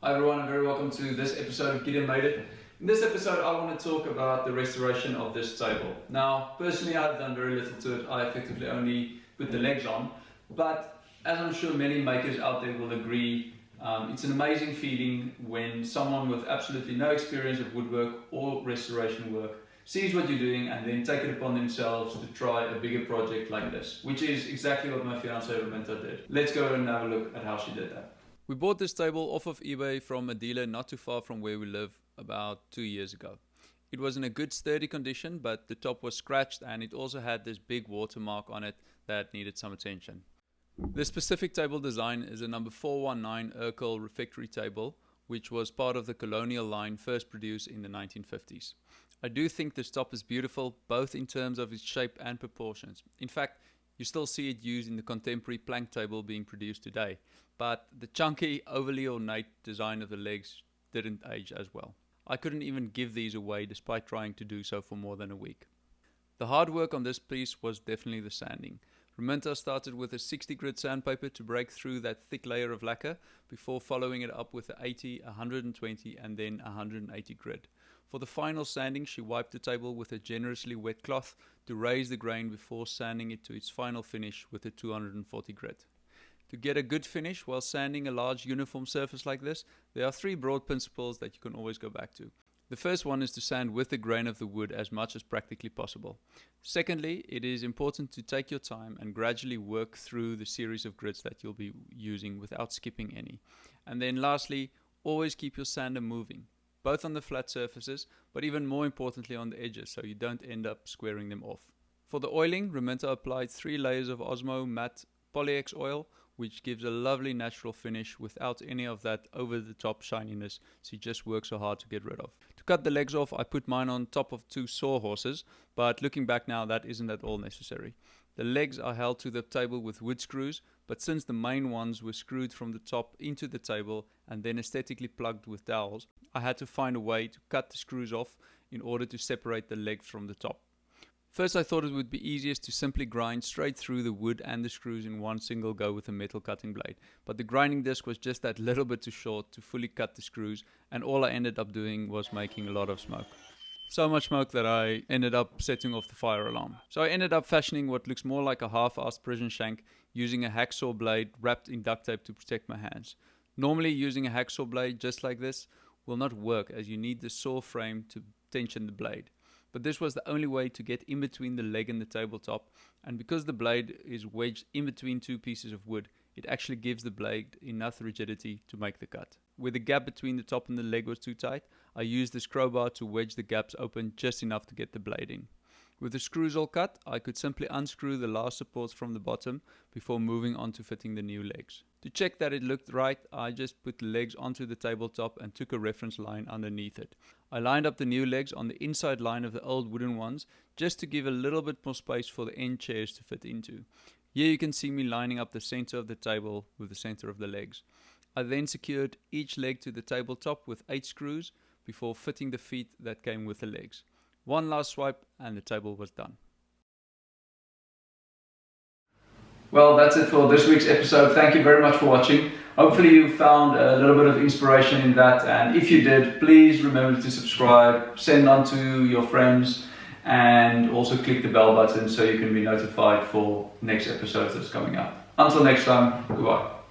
Hi everyone, and very welcome to this episode of Gideon Made It. In this episode I want to talk about the restoration of this table. Now personally I've done very little to it. I effectively only put the legs on, but as I'm sure many makers out there will agree, it's an amazing feeling when someone with absolutely no experience of woodwork or restoration work sees what you're doing and then take it upon themselves to try a bigger project like this, which is exactly what my fiance Raminta did. Let's go and have a look at how she did that. We bought this table off of eBay from a dealer not too far from where we live about 2 years ago. It was in a good sturdy condition, but the top was scratched and it also had this big watermark on it that needed some attention. This specific table design is a number 419 Ercol refectory table, which was part of the colonial line first produced in the 1950s. I do think this top is beautiful, both in terms of its shape and proportions. In fact, you still see it used in the contemporary plank table being produced today, but the chunky, overly ornate design of the legs didn't age as well. I couldn't even give these away despite trying to do so for more than a week. The hard work on this piece was definitely the sanding. Raminta started with a 60 grit sandpaper to break through that thick layer of lacquer before following it up with a 80, 120 and then 180 grit. For the final sanding, she wiped the table with a generously wet cloth to raise the grain before sanding it to its final finish with a 240 grit. To get a good finish while sanding a large uniform surface like this, there are three broad principles that you can always go back to. The first one is to sand with the grain of the wood as much as practically possible. Secondly, it is important to take your time and gradually work through the series of grits that you'll be using without skipping any. And then lastly, always keep your sander moving, both on the flat surfaces, but even more importantly on the edges, so you don't end up squaring them off. For the oiling, Raminta applied 3 layers of Osmo matte Poly-X oil, which gives a lovely natural finish without any of that over-the-top shininess she just works so hard to get rid of. To cut the legs off, I put mine on top of 2 sawhorses, but looking back now, that isn't at all necessary. The legs are held to the table with wood screws, but since the main ones were screwed from the top into the table and then aesthetically plugged with dowels, I had to find a way to cut the screws off in order to separate the legs from the top. First I thought it would be easiest to simply grind straight through the wood and the screws in one single go with a metal cutting blade, but the grinding disc was just that little bit too short to fully cut the screws, and all I ended up doing was making a lot of smoke. So much smoke that I ended up setting off the fire alarm. So I ended up fashioning what looks more like a half-assed prison shank using a hacksaw blade wrapped in duct tape to protect my hands. Normally using a hacksaw blade just like this will not work, as you need the saw frame to tension the blade. But this was the only way to get in between the leg and the tabletop, and because the blade is wedged in between 2 pieces of wood, it actually gives the blade enough rigidity to make the cut. Where the gap between the top and the leg was too tight, I used this crowbar to wedge the gaps open just enough to get the blade in. With the screws all cut, I could simply unscrew the last supports from the bottom before moving on to fitting the new legs. To check that it looked right, I just put the legs onto the tabletop and took a reference line underneath it. I lined up the new legs on the inside line of the old wooden ones just to give a little bit more space for the end chairs to fit into. Here you can see me lining up the center of the table with the center of the legs. I then secured each leg to the tabletop with 8 screws before fitting the feet that came with the legs. One last swipe and the table was done. Well, that's it for this week's episode. Thank you very much for watching. Hopefully you found a little bit of inspiration in that, and if you did, please remember to subscribe, send on to your friends, and also click the bell button so you can be notified for next episodes that's coming up. Until next time, goodbye.